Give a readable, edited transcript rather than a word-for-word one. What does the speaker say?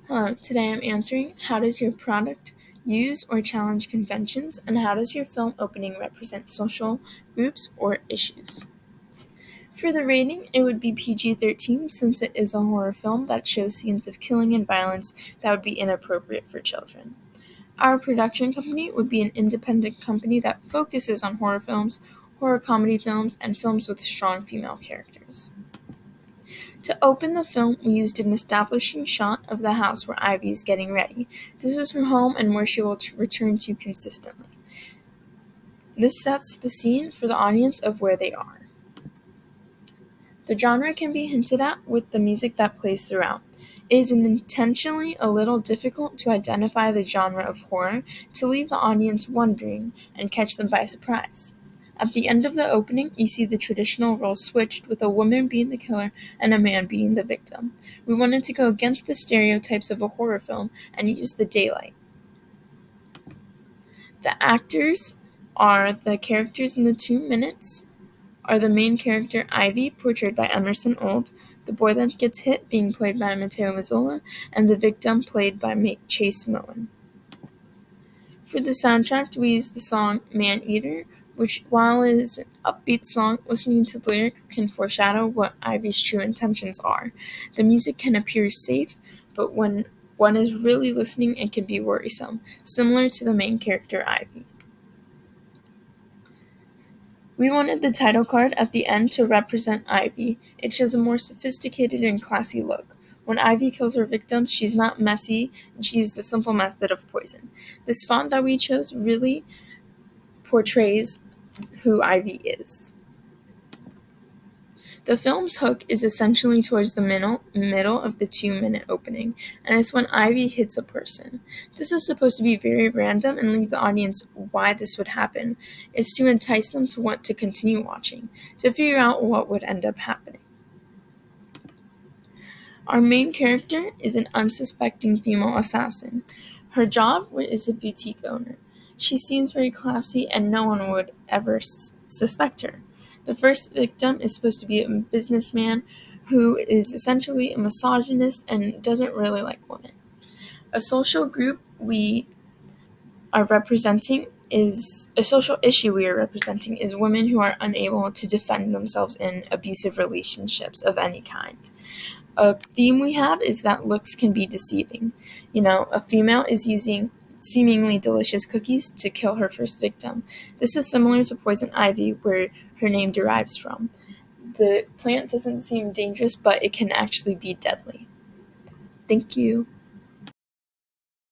Hello, today I'm answering how does your product use or challenge conventions, and how does your film opening represent social groups or issues? For the rating, it would be PG-13 since it is a horror film that shows scenes of killing and violence that would be inappropriate for children. Our production company would be an independent company that focuses on horror films, horror comedy films, and films with strong female characters. To open the film, we used an establishing shot of the house where Ivy is getting ready. This is her home and where she will return to consistently. This sets the scene for the audience of where they are. The genre can be hinted at with the music that plays throughout. It is intentionally a little difficult to identify the genre of horror to leave the audience wondering and catch them by surprise. At the end of the opening, you see the traditional roles switched with a woman being the killer and a man being the victim. We wanted to go against the stereotypes of a horror film and use the daylight. The actors are the characters in the 2 minutes are the main character Ivy, portrayed by Emerson Old, the boy that gets hit being played by Matteo Mazzola, and the victim played by Chase Moen. For the soundtrack, we used the song Man Eater, which, while it is an upbeat song, listening to the lyrics can foreshadow what Ivy's true intentions are. The music can appear safe, but when one is really listening, it can be worrisome, similar to the main character Ivy. We wanted the title card at the end to represent Ivy. It shows a more sophisticated and classy look. When Ivy kills her victims, she's not messy, and she used a simple method of poison. This font that we chose really portrays who Ivy is. The film's hook is essentially towards the middle of the 2-minute opening, and it's when Ivy hits a person. This is supposed to be very random and leave the audience why this would happen. It's to entice them to want to continue watching, to figure out what would end up happening. Our main character is an unsuspecting female assassin. Her job is a boutique owner. She seems very classy and no one would ever suspect her. The first victim is supposed to be a businessman who is essentially a misogynist and doesn't really like women. A social group we are representing is a social issue we are representing is women who are unable to defend themselves in abusive relationships of any kind. A theme we have is that looks can be deceiving. A female is using seemingly delicious cookies to kill her first victim. This is similar to poison ivy, where her name derives from. The plant doesn't seem dangerous, but it can actually be deadly. Thank you.